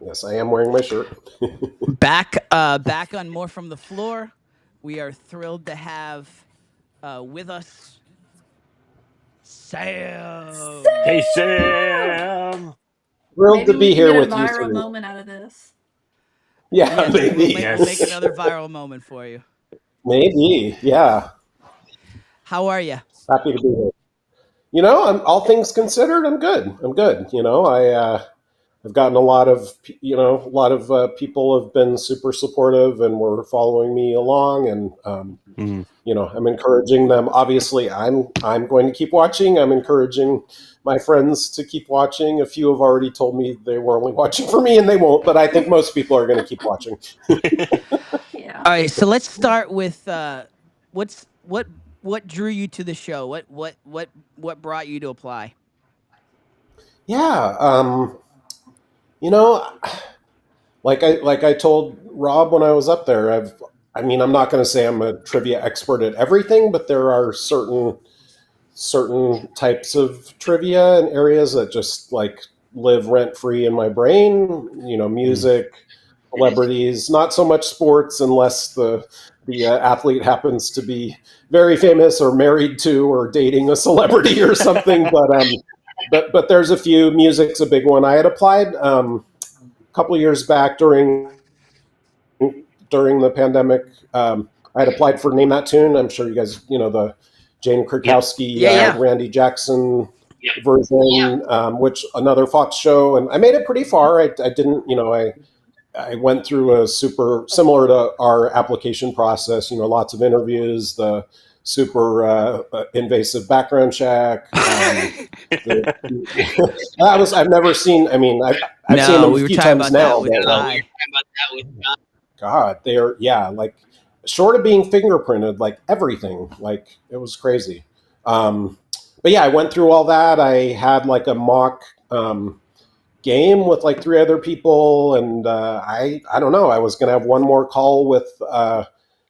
Yes, I am wearing my shirt. Back on More from the Floor. We are thrilled to have with us Sam. Hey, Sam! Sam. Thrilled Maybe to we be can here get a with you viral three. moment out of this. Yeah, Yes, maybe. we'll make Yes. another viral moment for you. Maybe. Yeah. How are you? Happy to be here. I'm all things considered, I'm good. I'm good. I've gotten a lot of people have been super supportive and were following me along, and Mm. I'm encouraging them. Obviously, I'm going to keep watching. I'm encouraging my friends to keep watching. A few have already told me they were only watching for me, and they won't. But I think most people are going to keep watching. Yeah. All right, so let's start with what's what drew you to the show? What brought you to apply? Yeah, you know, like I told Rob when I was up there. I'm not going to say I'm a trivia expert at everything, but there are certain types of trivia and areas that just like live rent free in my brain. Mm. Music, celebrities, not so much sports unless the athlete happens to be very famous or married to or dating a celebrity or something. But there's a few. Music's a big one. I had applied a couple of years back during the pandemic. I had applied for Name That Tune. I'm sure you guys, the Jane Yep. Krakowski, Yeah, yeah. Randy Jackson version, which another Fox show, and I made it pretty far. I didn't, I went through a super similar to our application process. Lots of interviews, the super invasive background check. The, I've never seen. I've seen No, them a we were few talking times about that now, with but Ty. God, they're like short of being fingerprinted, like everything. Like it was crazy. Um, but yeah, I went through all that. I had like a mock game with like three other people, and I don't know. I was gonna have one more call with.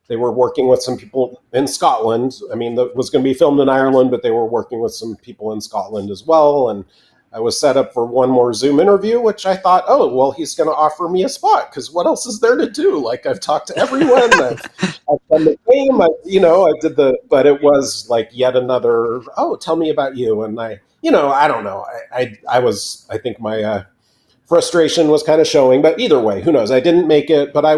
They were working with some people in Scotland. That was going to be filmed in Ireland, but they were working with some people in Scotland as well. And I was set up for one more Zoom interview, which I thought, oh, well, he's going to offer me a spot because what else is there to do? Like I've talked to everyone. I've done the game. I did but it was like yet another. Oh, tell me about you. And I don't know. I think my frustration was kind of showing, but either way, who knows? I didn't make it, but I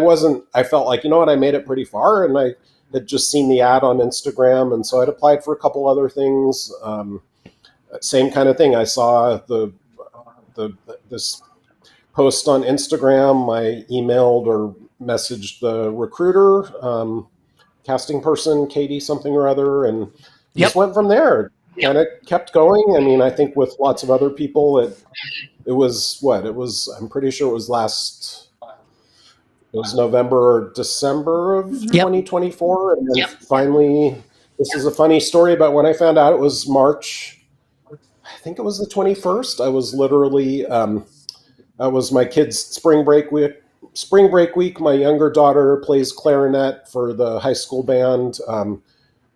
felt like, I made it pretty far, and I had just seen the ad on Instagram, and so I'd applied for a couple other things. Same kind of thing. I saw the this post on Instagram. I emailed or messaged the recruiter, casting person, Katie something or other, and Yep. just went from there. Kind of kept going. I think with lots of other people, it was what it was. I'm pretty sure it was November or December of Hmm. Yep. 2024, and then finally, this is a funny story. But when I found out it was March, I think it was the 21st. I was literally that was my kid's spring break week. Spring break week. My younger daughter plays clarinet for the high school band.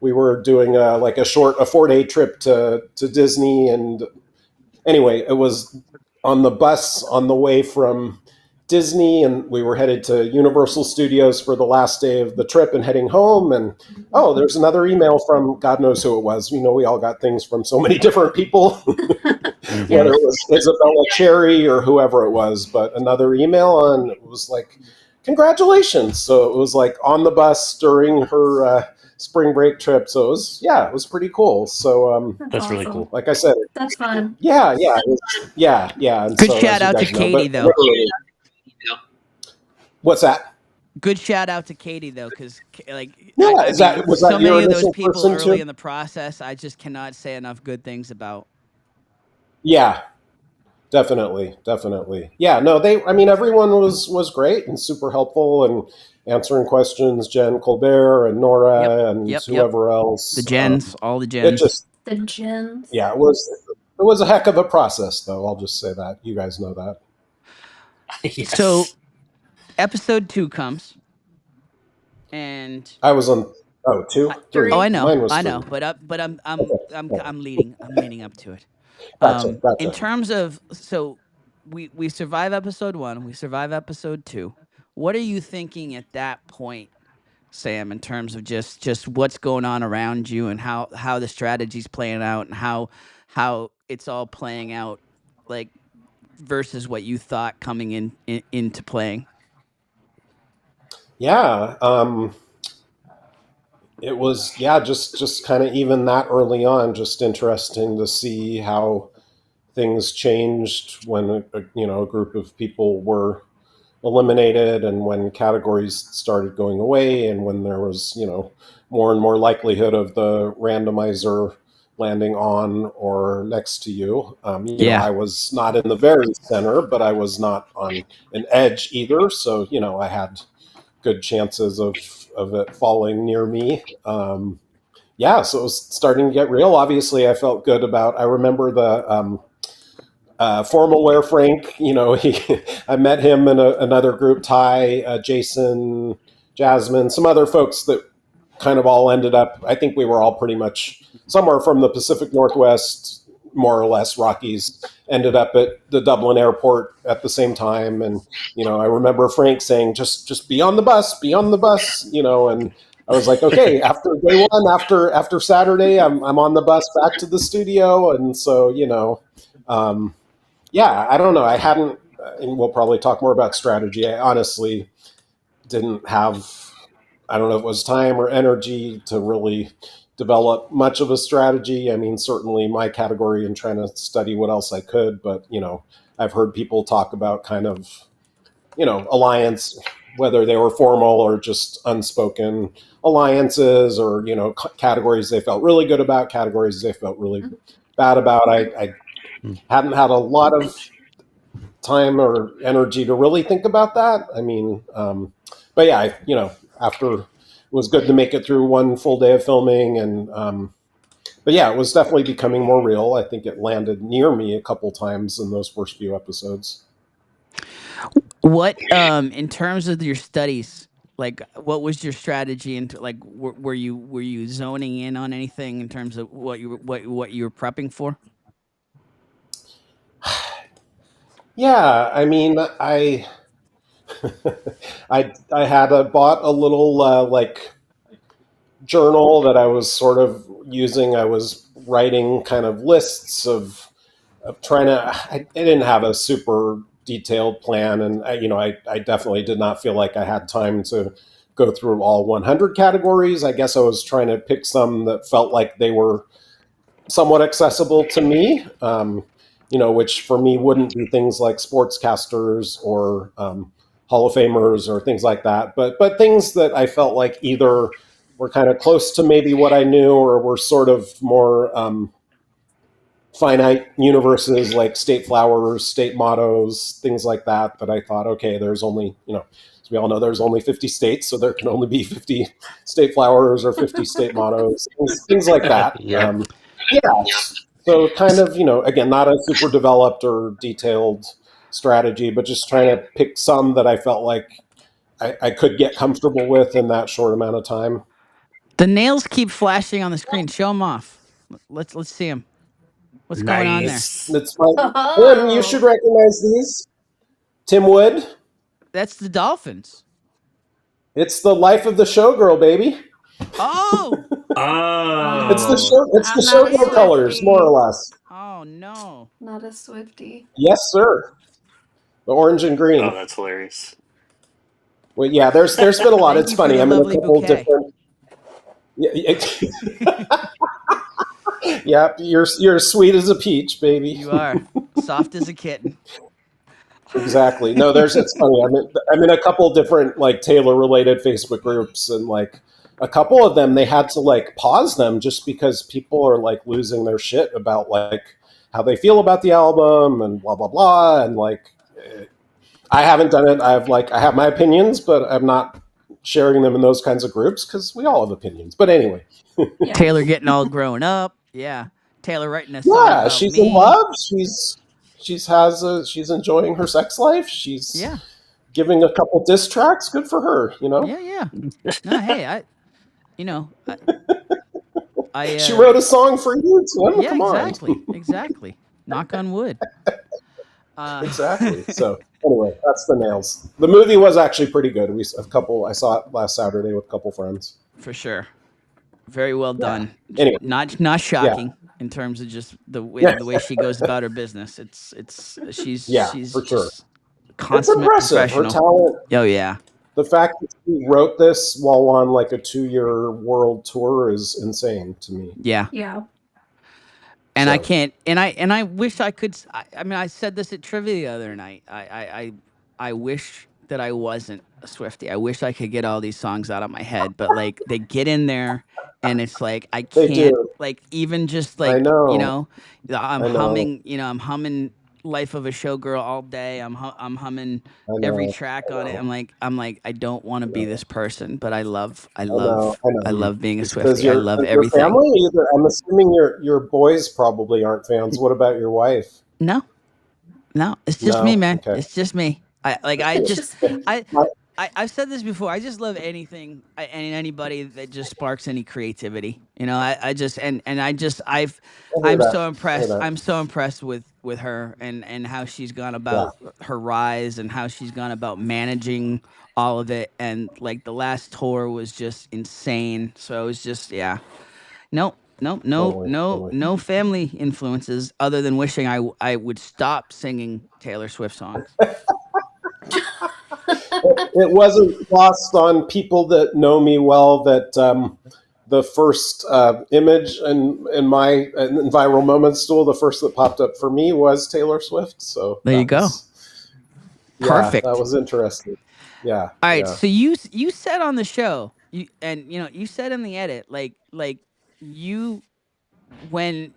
We were doing like a 4-day trip to Disney, and anyway, it was on the bus on the way from Disney, and we were headed to Universal Studios for the last day of the trip and heading home. And oh, there's another email from God knows who it was. We all got things from so many different people, Hmm. whether Yes. it was Isabella Cherry or whoever it was. But another email on it was like, congratulations. So it was like on the bus during her spring break trip. So it was pretty cool. So That's That's really awesome. cool. like I said, That's fun. yeah. And Good so, as shout you out to guys know, Katie but though. literally, what's that? Good shout out to Katie though, because like Yeah, was so that your many of those initial people person early too? in the process, I just cannot say enough good things about. Yeah, definitely. Yeah, no, everyone was great and super helpful and answering questions. Jen Colbert and Yep, Nora and yep. whoever The else. gens, all the It gens. just, The gens. yeah, it was a heck of a process, though. I'll just say that. You guys know that. So Yes. episode 2 comes, and I was on. Oh, two, I, three. oh, Three. Mine was I three. know, but Okay, yeah. I'm leading up to it. Gotcha, In gotcha. terms of, so we survive episode 1, we survive episode 2. What are you thinking at that point, Sam, in terms of just what's going on around you and how the strategy's playing out and how it's all playing out, like versus what you thought coming into playing? Yeah, it was, yeah, just kind of even that early on, just interesting to see how things changed when a group of people were eliminated, and when categories started going away, and when there was more and more likelihood of the randomizer landing on or next to you. Yeah. I was not in the very center, but I was not on an edge either, so I had good chances of it falling near me. Yeah, so it was starting to get real. Obviously, I felt good about. I remember the formal wear Frank. I met him in another group. Ty, Jason, Jasmine, some other folks that kind of all ended up. I think we were all pretty much somewhere from the Pacific Northwest, more or less Rockies. Ended up at the Dublin airport at the same time, and I remember Frank saying, "Just be on the bus, be on the bus," and I was like, okay, after day one, after Saturday, I'm on the bus back to the studio, and so yeah, I don't know. I hadn't, and we'll probably talk more about strategy. I honestly didn't have, I don't know if it was time or energy to really develop much of a strategy. I mean, certainly my category and trying to study what else I could, but, I've heard people talk about kind of, alliance, whether they were formal or just unspoken alliances, or, categories they felt really good about, categories they felt really bad about. I hadn't had a lot of time or energy to really think about that. I mean, but yeah, after it was good to make it through one full day of filming, and but yeah, it was definitely becoming more real. I think it landed near me a couple times in those first few episodes. What in terms of your studies, like what was your strategy into like were you zoning in on anything in terms of what you were prepping for? Yeah, I mean, I had bought a little like journal that I was sort of using. I was writing kind of lists of trying to. I didn't have a super detailed plan, and I definitely did not feel like I had time to go through all 100 categories. I guess I was trying to pick some that felt like they were somewhat accessible to me. Which for me wouldn't be things like sportscasters or Hall of Famers or things like that, but things that I felt like either were kind of close to maybe what I knew, or were sort of more finite universes, like state flowers, state mottos, things like that. That I thought, okay, there's only, as we all know, there's only 50 states, so there can only be 50 state flowers or 50 state mottos, things like that. Yep. Yeah, so kind of, again, not a super developed or detailed strategy, but just trying to pick some that I felt like I could get comfortable with in that short amount of time. The nails keep flashing on the screen. Show them off. Let's see them. What's going on there? Nice. It's my Tim. You should Oh, recognize these. Tim Wood. That's the dolphins. It's the life of the showgirl, baby. Oh, It's the Oh. show. It's the I'm not a showgirl colors, more or Swiftie. less. oh no. Not a Swiftie. Yes, sir. The orange and Oh, green. that's hilarious. Well, yeah. There's been a lot. Thank It's you for funny. the I'm in a lovely couple bouquet. different. Yeah, yeah. You're as sweet as a peach, baby. You are soft as a kitten. Exactly. No, it's funny. I'm in a couple different like Taylor related Facebook groups, and like a couple of them they had to like pause them just because people are like losing their shit about like how they feel about the album and blah blah blah, and like I haven't done it. I have my opinions, but I'm not sharing them in those kinds of groups because we all have opinions. But anyway, Yeah. Taylor getting all grown up. Yeah. Taylor writing a song yeah, about she's in me. love. She's enjoying her sex life. She's Yeah. giving a couple diss tracks. Good for her, Yeah, yeah. No, hey, you know, I, She wrote a song for you, Tim. yeah, Come on. exactly. Exactly. Knock on wood. Exactly. So anyway, that's the nails. The movie was actually pretty good. I saw it last Saturday with a couple friends. For sure. Very well Yeah. done. Anyway, Not yeah, shocking in terms of just yeah, the way she goes about her business. It's yeah, she's for sure. just It's consummate impressive. Her professional. talent. Oh yeah, The fact that she wrote this while on like a 2-year world tour is insane to me. yeah. Yeah. And I So can't. And I wish I could. I mean, I said this at trivia the other night. I wish that I wasn't a Swiftie. I wish I could get all these songs out of my head, but like they get in there, and it's like I they can't. do. Like even just I like know. I'm I know. humming. I'm humming "Life of a Showgirl" all day. I'm humming I every know. track I on it. know. I'm like I don't want to I be know. this person, but I know. I I know. love being a Does Swiftie. I love your everything. family? I'm assuming your boys probably aren't fans. What about your wife? No, no, it's just me, No. man. Okay. It's just me. I It's just just me. I I I've said this before. I just love anything and anybody that just sparks any creativity. I just and I just hear I'm that. so I hear impressed. that. I'm so impressed with her and how she's gone Yeah. about her rise and how she's gone about managing all of it. And like the last tour was just insane. So it was just yeah. No, no, no, Totally. no, Totally. no family influences other than wishing I would stop singing Taylor Swift songs. It wasn't lost on people that know me well that the first image in my in viral moments stool, the first that popped up for me was Taylor Swift. So There you that go. was, yeah, that Perfect. was interesting. Yeah, All right, yeah, so you said on the show, you said in the edit like you when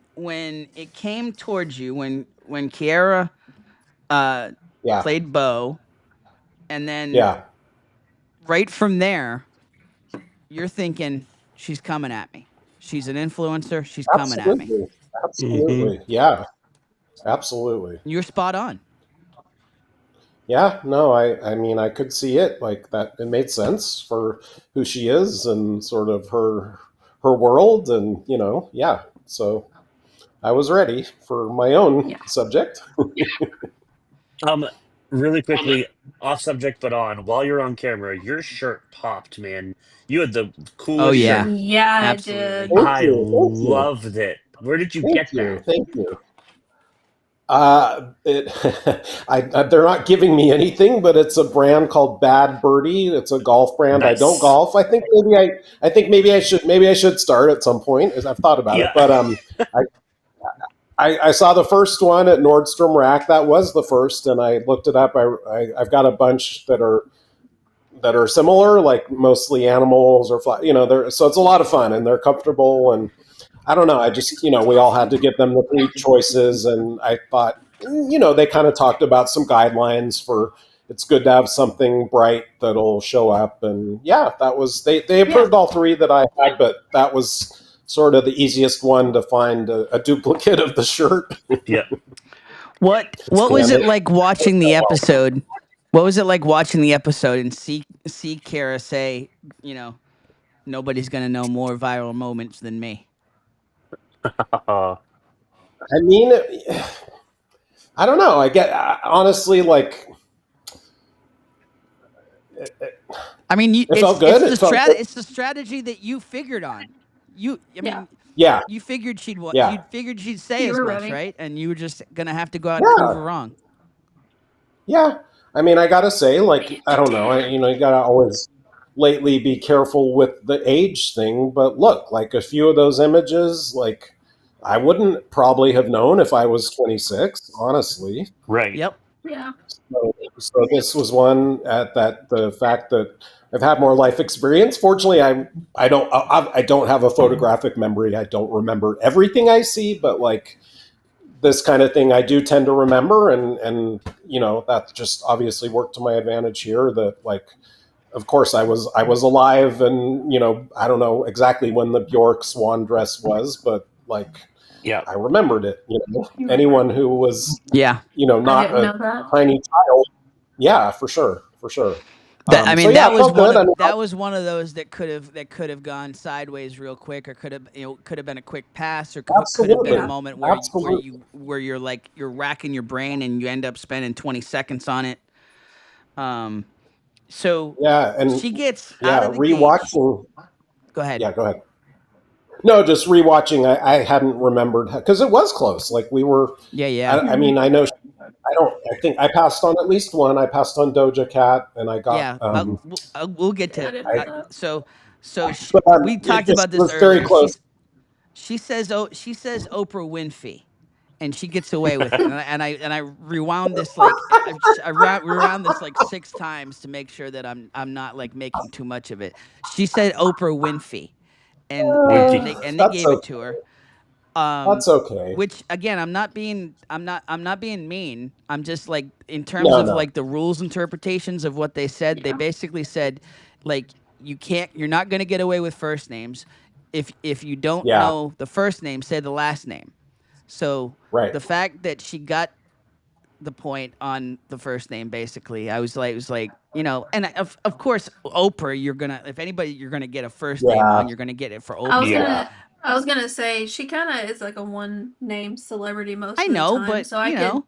it came towards you when Kiara uh yeah, played Bo and then yeah. right from there you're thinking she's coming at me. She's an influencer, she's coming at me. Absolutely, Mm-hmm. absolutely. Yeah, absolutely. You're spot on. Yeah, no, I mean, I could see it like that. It made sense for who she is and sort of her world, and yeah. So I was ready for my own Yeah. subject. Um, really quickly, off subject but on. While you're on camera, your shirt popped, man. You had the Oh coolest yeah. shirt. Yeah, I Absolutely. did. Thank I you, thank you, loved it. Where did you thank get you, that? thank you. It, they're not giving me anything, but it's a brand called Bad Birdie. It's a golf brand. I don't Nice. golf. I think maybe I should start at some point. As I've thought about it, Yeah. but I, I saw the first one at Nordstrom Rack. That was the first, and I looked it up. I've got a bunch that are similar, like mostly animals or fly. They're so it's a lot of fun and they're comfortable. And I don't know. I just we all had to give them the 3 choices, and I thought they kind of talked about some guidelines for. It's good to have something bright that'll show up, and yeah, that was they Yeah. approved all 3 that I had, but that was sort of the easiest one to find a duplicate of the shirt. Yeah. What was And it it like worked watching the out well. episode? What was it like watching the episode and see Kara say, you know, nobody's gonna know more viral moments than me? I mean, I don't know. I get honestly like I mean, it felt good. It felt good. it's the strategy that you figured on. I Yeah. mean, Yeah, you figured yeah, you figured she'd say You as were much, ready. right? And you were just gonna have to go out and prove her yeah, wrong. yeah. I mean, I gotta say, like, I don't know. You gotta always lately be careful with the age thing. But look, like a few of those images, like I wouldn't probably have known if I was 26, honestly. Right. Yep. Yeah. So this was one at that the fact that I've had more life experience. Fortunately, I don't have a photographic memory. I don't remember everything I see, but like this kind of thing, I do tend to remember, and that just obviously worked to my advantage here. That like, of course, I was alive, and I don't know exactly when the Bjork swan dress was, but like Yeah. I remembered it. You remember? Anyone who was Yeah. I not didn't a know that. tiny child, yeah, for sure, for sure. So yeah, That it was felt good. I mean, that was one of those that could have gone sideways real quick, or could have been a quick pass, or could have been a absolutely, Yeah. moment absolutely. where you're like you're racking your brain and you end up spending 20 seconds on it. Um, so Yeah, and she gets out yeah, of the gate. rewatching. Go ahead. Yeah, go ahead. No, just rewatching. I hadn't remembered because it was close. Like we were. Yeah, yeah, I mean, I know. I don't. I think I passed on at least one. I passed on Doja Cat, and I got. yeah. We'll get I to. didn't know that. But We it talked just about this was very earlier. close. She says Oprah Winfrey, and she gets away with it. And I rewound this like rewound this like 6 times to make sure that I'm not like making too much of it. She said Oprah Winfrey, Winky. and they That's gave it okay. to her. Um, That's okay. which again, I'm not being mean. I'm just like in terms No, of no. like the rules interpretations of what they said. They Yeah. basically said like you're not going to get away with first names. If you don't Yeah. know the first name, say the last name. So Right. the fact that she got the point on the first name, basically, it was like, and of course, Oprah, if anybody you're gonna get a first name Yeah. on, you're gonna get it for I was Oprah. Yeah. gonna I was gonna say she kind of is like a one name celebrity most I of the know, time, but so I could,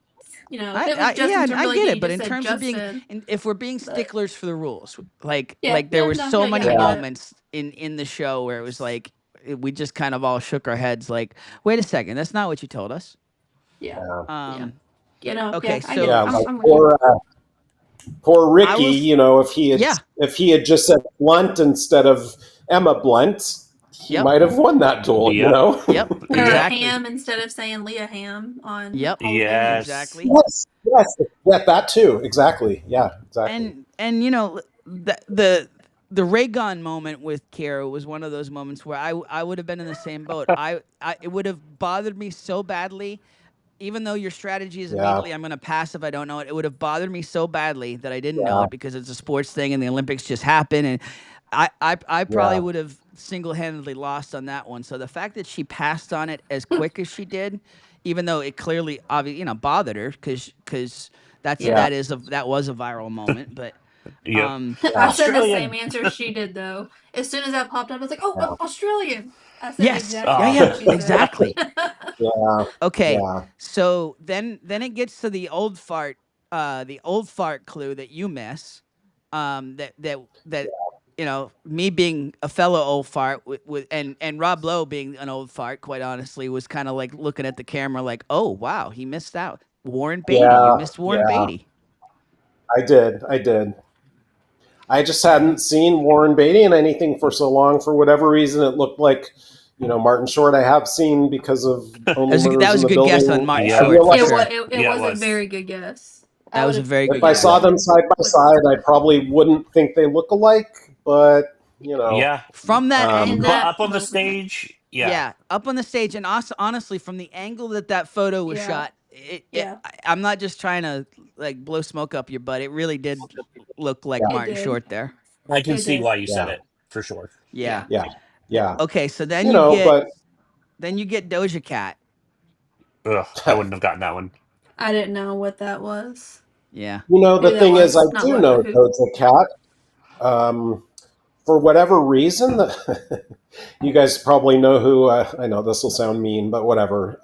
if it was yeah, Justin I Timberlake get and it. you But just in said terms of Justin, if we're being but sticklers for the rules, yeah, there yeah, were no, so yeah, yeah, many I get Yeah. it. moments in the show where it was like we just kind of all shook our heads, like, wait a second, that's not what you told us. Yeah, Yeah. yeah, Um, yeah, okay, I get it. Yeah. so Like I'm with you. poor I Ricky. will, yeah, If he had just said Blunt instead of Emma Blunt, he yep, might have won that duel. Yep. yep, Or Yep. exactly, Ham instead of saying Leah Ham on yep, Halloween Yes. exactly. Yes. Yes. Yeah. That too. Exactly. Yeah. Exactly. And the Raygon moment with Kara was one of those moments where I would have been in the same boat. I it would have bothered me so badly, even though your strategy is Yeah. immediately I'm going to pass if I don't know it. It would have bothered me so badly that I didn't know Yeah. it because it's a sports thing and the Olympics just happen, and I probably Yeah. would have single-handedly lost on that one. So the fact that she passed on it as quick as she did, even though it clearly bothered her because Yeah. Yeah. that was a viral moment, but Yep. um I Yeah. said the same Australian. answer she did though. As soon as that popped up, I was like, "Oh, Yeah. Australian." I said the yes, exact yeah, same Oh. thing yeah, she said. exactly. Yeah. Okay, Yeah. so then it gets to the old fart clue that you miss. That me being a fellow old fart and Rob Lowe being an old fart, quite honestly, was kind of like looking at the camera like, oh wow, he missed out. Warren Beatty, you Yeah. missed Warren Yeah. Beatty. I did. I did. I just hadn't seen Warren Beatty in anything for so long. For whatever reason, it looked like, Martin Short I have seen because of Only That Murders in was a the good guess Building. on Martin I Yep. Short for It realized was sure. it Yeah, it was a was. very good guess. That I would was a have very if good I guess. saw Yep. them side by with side, I probably wouldn't think they look alike, but, Yeah. From that in But angle, that up on the moment. stage, yeah. yeah, up on the stage, and also honestly, from the angle that photo was Yeah, shot, yeah, I'm not just trying to like blow smoke up your butt. It really did look like yeah, it Martin did. Short there. I can It see did. why you said yeah, it for sure. Yeah. Yeah. yeah, yeah. Okay, so But, then you get Doja Cat. Ugh, I wouldn't have gotten that one. I didn't know what that was. Yeah. Who the that thing is, I was, not do what, but know who. Doja Cat. Um, for whatever reason, you guys probably know who, I know this will sound mean, but whatever.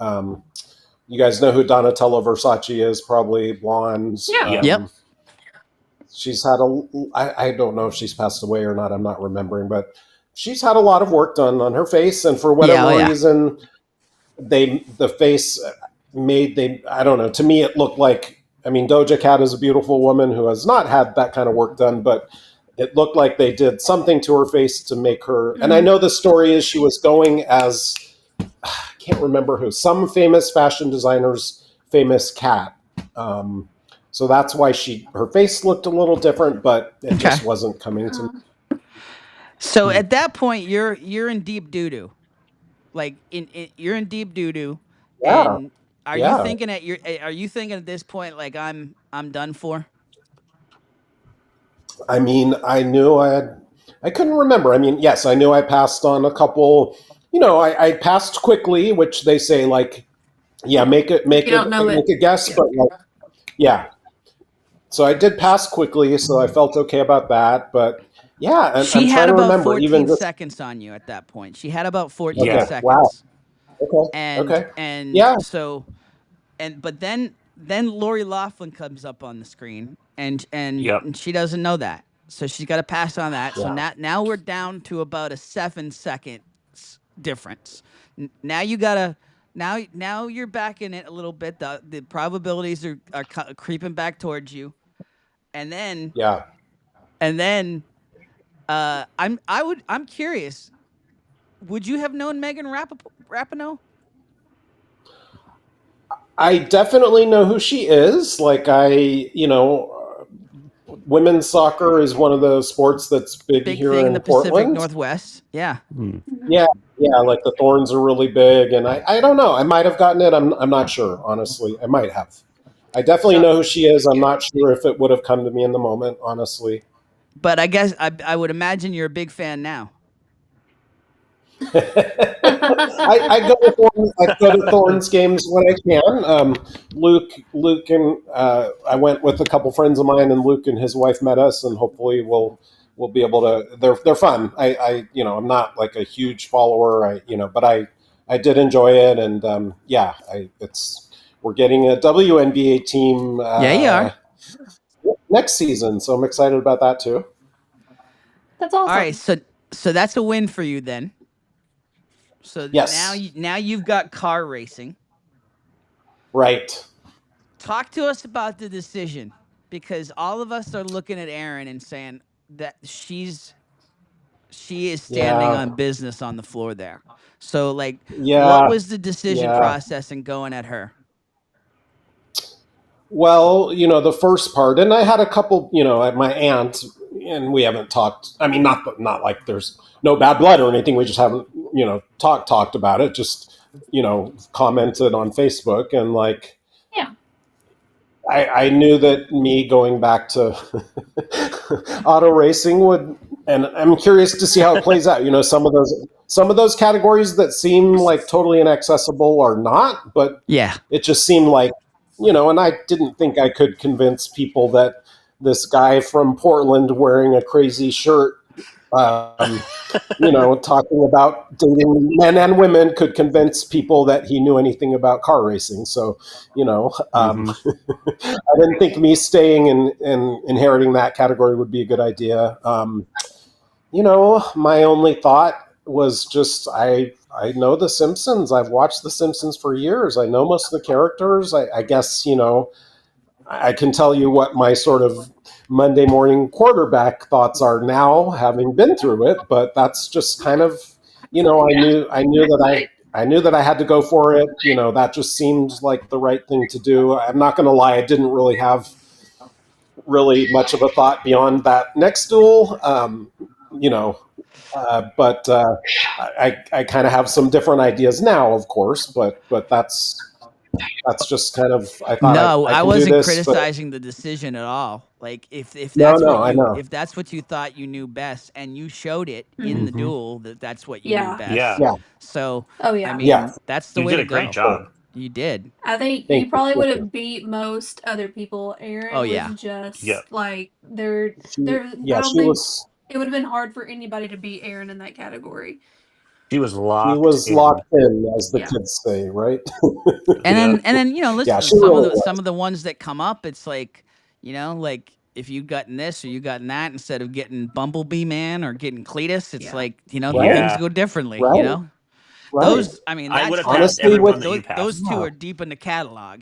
You guys know who Donatella Versace is, probably blonde. Yeah. Yep. Yep. She's had I don't know if she's passed away or not. I'm not remembering, but she's had a lot of work done on her face, and for Yeah. whatever Oh yeah. reason, the face I don't know. To me, it looked like, I mean, Doja Cat is a beautiful woman who has not had that kind of work done, but it looked like they did something to her face to make her. And I Mm. know the story is she was going as, I can't remember who, some famous fashion designer's famous cat. So that's why her face looked a little different, but it Okay. just wasn't coming to me. So at that point, you're in deep doo doo. Like you're in deep doo doo, Yeah, and yeah. are you thinking at this point like I'm done for? I mean, I couldn't remember. I mean, yes, I knew I passed on a couple. I passed quickly, which they say like, yeah, Yeah. make it, If you don't know it, make a guess, yeah. but like, yeah, So I did pass quickly, so I felt okay about that. But yeah, and I'm She had trying to about remember even 14 just seconds on you at that point. She had about 14 okay. Yeah. Wow. seconds. Okay. And Okay. and Yeah. so and but then Lori Laughlin comes up on the screen Yep. and she doesn't know that. So she's got to pass on that. So Yeah. now we're down to about a 7 second difference. Now you gotta now you're back in it a little bit. The probabilities are creeping back towards you, and then Yeah. and then I'm curious. Would you have known Megan Rapinoe? I definitely know who she is. Like women's soccer is one of the sports that's big Big here thing in the in Pacific Portland. Northwest. Yeah. Hmm. Yeah, yeah, like the Thorns are really big, and I don't know. I might have gotten it. I'm not sure, honestly. I might have. I definitely So, know who she is. I'm not sure if it would have come to me in the moment, honestly. but I guess I would imagine you're a big fan now. I go to Thorns games when I can. Luke and I went with a couple friends of mine, and Luke and his wife met us, and hopefully we'll be able to. They're fun. I'm not like a huge follower. But I did enjoy it, and yeah, we're getting a WNBA team Yeah, you are. next season, so I'm excited about that too. That's All right, awesome. so that's a win for you then. So Yes, now you've got car racing. right. Talk to us about the decision because all of us are looking at Erin and saying that she is standing Yeah, on business on the floor there. So like what yeah, was the decision yeah. process in going at her? Well, the first part, and I had a couple, my aunt, and we haven't talked. I mean, not like there's no bad blood or anything. We just haven't, talked about it. Just, commented on Facebook, and like Yeah. I knew that me going back to auto racing would, and I'm curious to see how it plays out. Some of those categories that seem like totally inaccessible are not, but Yeah. it just seemed like, and I didn't think I could convince people that this guy from Portland wearing a crazy shirt, talking about dating men and women could convince people that he knew anything about car racing. So, Hmm. I didn't think me staying and inheriting that category would be a good idea. My only thought was just I know The Simpsons. I've watched The Simpsons for years. I know most of the characters. I guess I can tell you what my sort of Monday morning quarterback thoughts are now, having been through it. But that's just kind of I knew that I had to go for it. That just seemed like the right thing to do. I'm not going to lie, I didn't really have really much of a thought beyond that next duel. You know, but I kind of have some different ideas now, of course. But that's just kind of I thought No, I I can do wasn't this, but criticizing the decision at all. Like no, no, I know, if that's what you thought you knew best and you showed it in the Mhm. Hmm. duel that that's what you knew Yeah. best. Yeah. yeah, So, Oh I yeah. yeah, mean, that's the You way did to a great go. cool. job. You did. I think Thank you you, probably thank would you. have beat most other people. Oh Aaron was yeah. Yep. just like there She, there I yeah, don't she think was it would have been hard for anybody to beat Aaron in that category. She was she locked was in. locked in, as the Yeah. kids say, right? Yep. And then Yeah, listen, she really was. some of the ones that come up, it's like like if you'd gotten this or you gotten that instead of getting Bumblebee Man or getting Cletus, it's Yeah. like Right, things Yeah. go differently. right, right. Those, I mean, I would have that's passed Honestly, every with one that you those passed. two yeah, are deep in the catalog.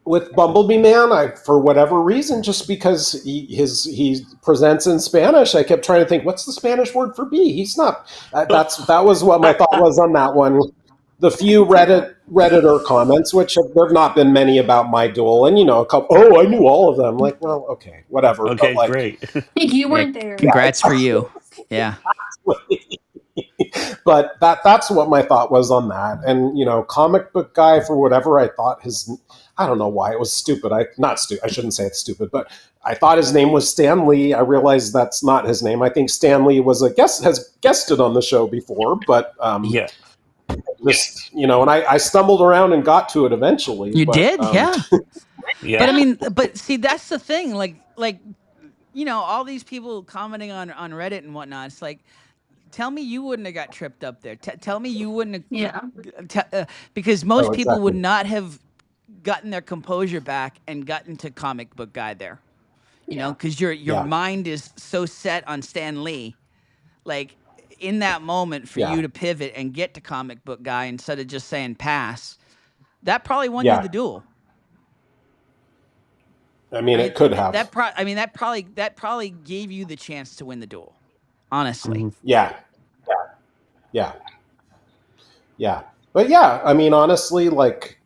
with Bumblebee Man, I for whatever reason, just because he presents in Spanish, I kept trying to think, what's the Spanish word for bee? He's not. That was what my thought was on that one. The few Redditor comments, which there've not been many about my duel, and a couple. Oh, I knew all of them. Like, well, okay, whatever. But Okay, like, great. You Yeah, weren't there. yeah, congrats for exactly. you. Yeah. But that's what my thought was on that. And comic book guy, for whatever I thought I don't know why it was stupid. I shouldn't say it's stupid, but I thought his name was Stan Lee. I realized that's not his name. I think Stan Lee has guested on the show before, but Yeah. just and I stumbled around and got to it eventually. You But did? Yeah. Yeah. But I mean, but see, that's the thing. Like all these people commenting on Reddit and whatnot. It's like, tell me you wouldn't have got tripped up there. Tell me you wouldn't Yeah. have, because Oh, most people would exactly. not have gotten their composure back and gotten to comic book guy there. Yeah. Because your Yeah. mind is so set on Stan Lee, like in that moment for Yeah. you to pivot and get to comic book guy instead of just saying pass, that probably won you Yeah. the duel. I mean, it could have. That probably gave you the chance to win the duel. Honestly. Mhm. Yeah. Yeah. Yeah. But yeah, I mean, honestly, like,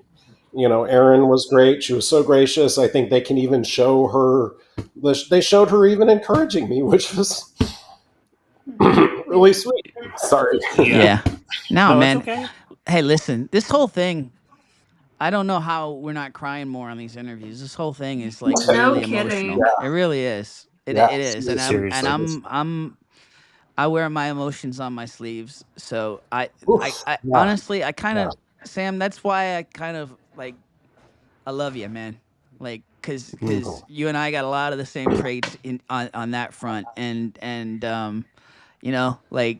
Erin was great. She was so gracious. I think they can even show her, they showed her even encouraging me, which was really sweet. Sorry. Yeah. Yeah. No, No, that's man. okay. Hey, listen, this whole thing, I don't know how we're not crying more on these interviews. This whole thing is like No really emotional. kidding. It really is. Yeah. It is. And Seriously. I wear my emotions on my sleeves. So Oof. I Yeah. honestly, I kind Yeah. of, Sam, that's why I kind of like, I love you, man. Like, Mm. cause you and I got a lot of the same traits on that front. And like,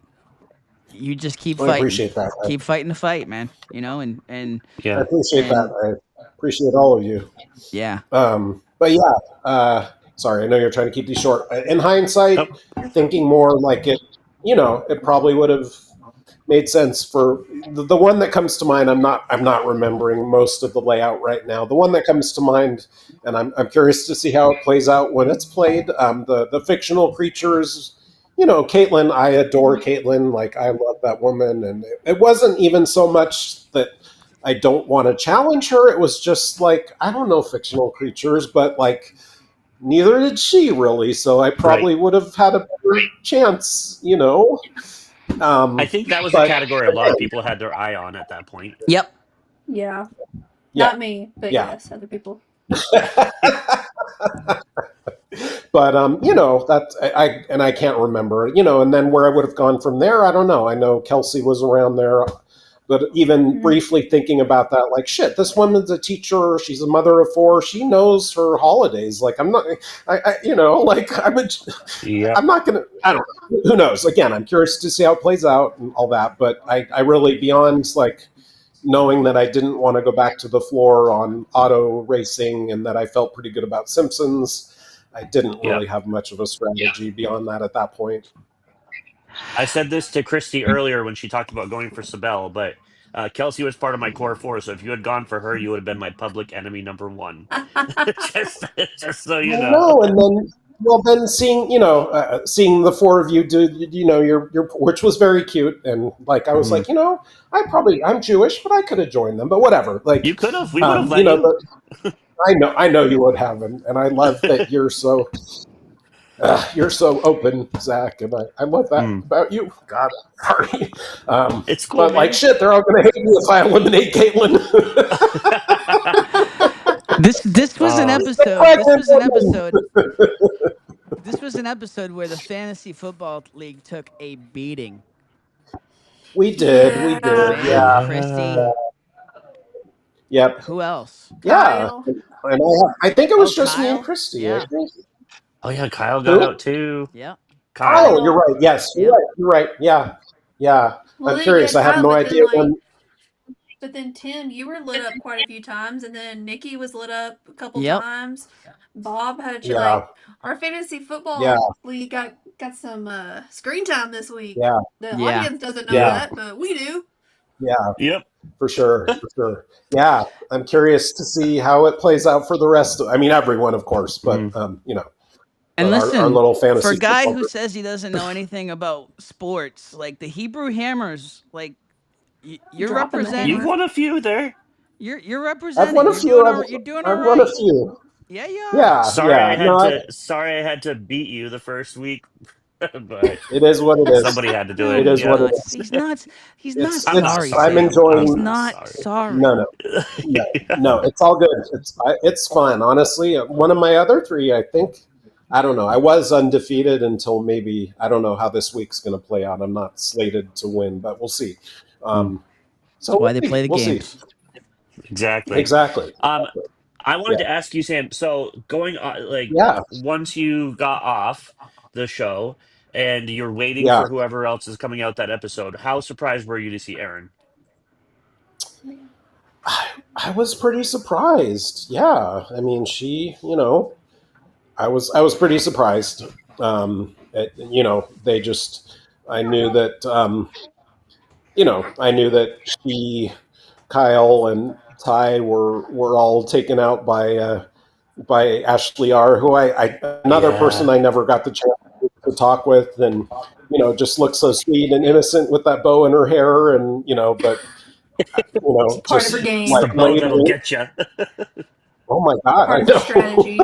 you just I appreciate that. keep fighting the fight, man, I Yeah. appreciate that. and I appreciate all of you. yeah. But yeah, sorry, I know you're trying to keep these short. In hindsight, Oh. thinking more like it, it probably would have made sense for the one that comes to mind. I'm not remembering most of the layout right now. The one that comes to mind, and I'm curious to see how it plays out when it's played. The fictional creatures. Caitlin, I adore Caitlin. Like, I love that woman. And it wasn't even so much that I don't want to challenge her. It was just like, I don't know fictional creatures, but like, neither did she really. So I Right. probably would have had a better chance. I think that was a But category a lot of people had their eye on at that point. Yep. Yeah. yeah, Not me, but yeah. yes, other people. But that I can't remember. And then where I would have gone from there, I don't know. I know Kelsey was around there, but even Mhm. briefly thinking about that, like, shit, this woman's a teacher. She's a mother of four. She knows her holidays. Like, I'm not, like, I'm Yep. not gonna. I don't know. Who knows? Again, I'm curious to see how it plays out and all that. But I really, beyond like knowing that I didn't want to go back to the floor on auto racing and that I felt pretty good about Simpsons, I didn't Yep. really have much of a strategy beyond that at that point. I said this to Christy earlier when she talked about going for Sibel, but Kelsey was part of my core four. So if you had gone for her, you would have been my public enemy number one. just, just so I you know. know, and then seeing the four of you do, your which was very cute, and like I was Mhm. like, I'm Jewish, but I could have joined them, but whatever. You Like, could have. We would have let you. but I know you would have, and I love that you're so open, Zach, and I love that Mm. about you. God, sorry. It's cool, But like man. shit, they're all gonna hate me if I eliminate Caitlin. This was an uh, episode. Pregnant woman. This was an episode where the fantasy football league took a beating. We did, we did, Yeah. Sam, yeah, Christy, yeah. yep, who else? yeah. Kyle. And I think it Oh, was just me and Kyle. Christy. I Yeah. think. Oh yeah, Kyle got out Who? too. Yep. Kyle. Oh, you're Kyle. right. Yes, you're Yep. right. You're right. Yeah, yeah. Well, I'm then, yeah, curious. I have Kyle, no but then, idea when. Tim, you were lit up quite a few times, and then Nikki was lit up a couple Yep. times. Bob had Yeah, our fantasy yeah, football league got some screen time this week. yeah, The Yeah. audience doesn't know yeah, Yeah. that, but we do. yeah. Yep. For sure, for sure. Yeah, I'm curious to see how it plays out for the rest of. I mean, everyone, of course, but Mm. And but our listen, little for a fantasy guy football who group. says he doesn't know anything about sports, like the Hebrew Hammers, like you're Dropping the You've representing. hammer. won a few there. You're I've won representing. a few. You're doing all I've won a right. few. Yeah, you are. Yeah, yeah. No, Sorry I had to beat you the first week, but it is what it is. somebody had to do No, it. It is he's what Yep. it not. is. He's not I'm not sorry, I'm sorry. Sam. He's I'm enjoying. not not sorry. No, sorry. no, no, no. It's all good. It's fun. Honestly, one of my other three, I think. I don't know. I was undefeated until maybe I don't know how this week's going to play out. I'm not slated to win, but we'll see. Mm. So That's why we'll they see. play the We'll see. games. Exactly. Exactly. Um, I wanted Yeah, to ask you, Sam. So going on, like yeah, once you got off the show and you're waiting yeah. for whoever else is coming out that episode, how surprised were you to see Aaron? I was pretty surprised. Yeah, I mean, she, I was pretty surprised. They just, I knew that, I knew that she, Kyle, and Ty were all taken out by Ashley R, who another person Yeah. I never got the chance to talk with, and just looks so sweet and innocent with that bow in her hair, and but It's part of her just It's the like game. bow later. that'll get you. Oh my god, I Part of her know. strategy.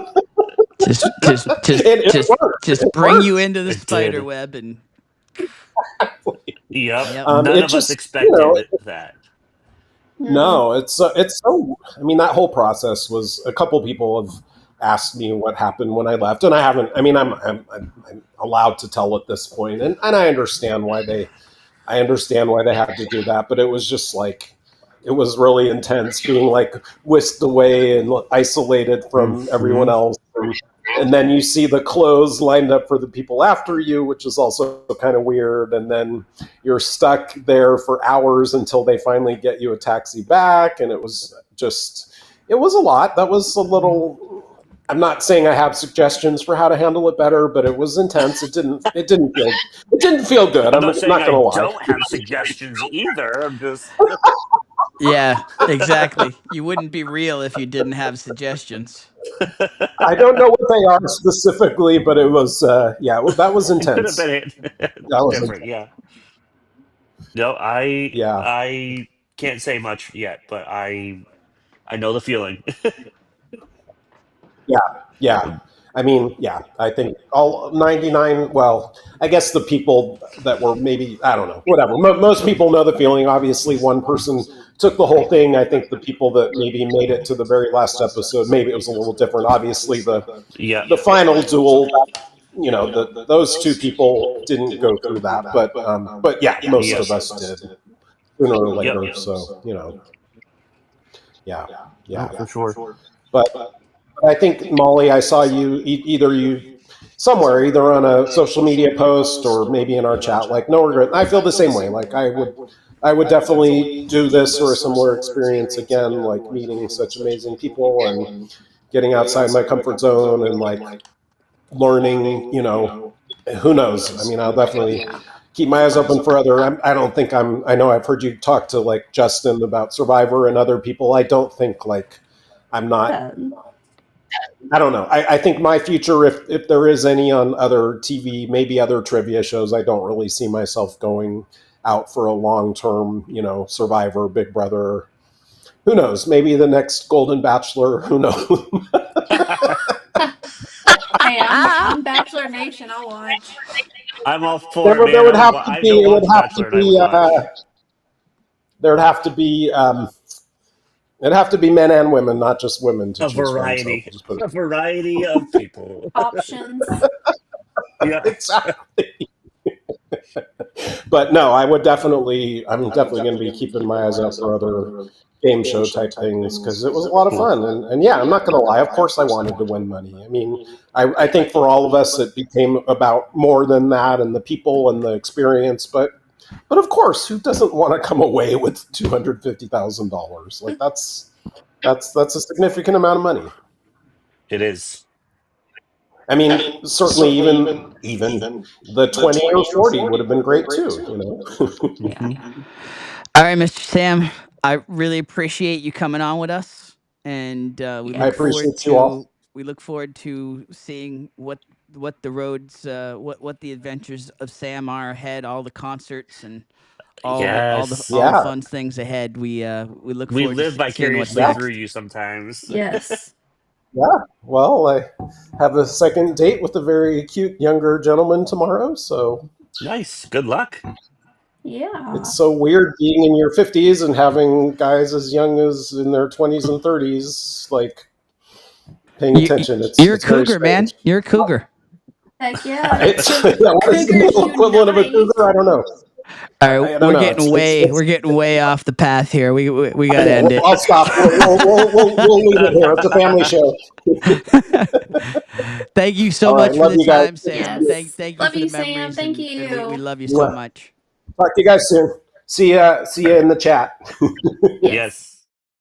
Just just just It just worked. just It bring you worked. into the It spider did. web and Yep. yep. None It of us just expected that. Mm-mm. no, it's so. I mean, that whole process was. A couple people have asked me what happened when I left, and I haven't. I mean, I'm allowed to tell at this point, and I understand why they had to do that, but it was just like it was really intense being like whisked away and isolated from everyone Hmm. else. And then you see the clothes lined up for the people after you, which is also kind of weird. And then you're stuck there for hours until they finally get you a taxi back. And it was a lot. That was a little. I'm not saying I have suggestions for how to handle it better, but it was intense. It didn't feel good. I'm I'm not saying not I gonna lie. don't have suggestions either. I'm just Yeah, exactly. You wouldn't be real if you didn't have suggestions. I don't know what they are specifically, but it was yeah, well, that was it could have intense. been it. That was Different, intense. yeah. No, I Yeah, I can't say much yet, but I know the feeling. yeah, yeah. I mean, yeah, I think all 99. Well, I guess the people that were maybe I don't know, whatever. Most people know the feeling. Obviously, one person took the whole thing. I think the people that maybe made it to the very last episode, maybe it was a little different. Obviously, Yeah. the final duel, those two people didn't go through that, but yeah, most Yep. of us did sooner or Yep. later. So yeah, No, yeah. for sure. But I think Molly, I saw you either you somewhere, either on a social media post or maybe in our chat. Like no regret. I feel the same way. Like I would definitely do this or a similar experience again. Like meeting such amazing people and getting outside my comfort zone and like learning. Who knows? I mean, I'll definitely Yeah. keep my eyes open for other. I don't think I'm. I know I've heard you talk to like Justin about Survivor and other people. I don't think like I'm not. I don't know. I think my future, if there is any on other TV, maybe other trivia shows, I don't really see myself going out for a long term. Survivor, Big Brother. Who knows? Maybe the next Golden Bachelor. Who knows? Hey, I'm Bachelor Nation. I'll watch. I'm all there, for it, would- there man. would have to I be. don't It would watch have to Bachelor and I would be. watch. There'd have to be. It'd have to be men and women, not just women, to A choose from. So variety. we'll just put A variety of people. Options. Yeah. it exactly. But no, I would definitely. I'm definitely going to be keeping my eyes out for other game show type things because it was a lot of Cool. fun. And yeah, I'm not going to lie. Of course, I wanted to win money. I mean, I think for all of us, it became about more than that and the people and the experience. But of course, who doesn't want to come away with $250,000? Like that's a significant amount of money. It is. I mean, certainly even the 20 or 40 would have been great too. Yeah. Hmm. All right, Mr. Sam, I really appreciate you coming on with us, and I appreciate you all. we look forward to seeing what the roads, what the adventures of Sam are ahead, all the concerts and Yes. all the Yeah, fun things ahead. We look We forward to live seeing what's vicariously yeah, through next. you sometimes. Yes. yeah. Well, I have a second date with a very cute younger gentleman tomorrow, so Nice. Good luck. it's Yeah. so weird being in your 50s and having guys as young as in their 20s and 30s like paying You, attention. you're a It's very cougar, strange. man. You're a cougar. Heck yeah. It's yeah, what is the Cougars male equivalent of a unite. cougar? I don't know. All right, I don't know. we're getting way off the path here. We got to Okay, end it. I'll stop. We'll leave it here. It's a family show. Thank you so All right, much for love the you guys. time, Sam. Yes. Thank you Love for the you, Sam. memories, Thank and we you. love you so much. Talk to you guys soon. See ya in the chat. Yes. Yes.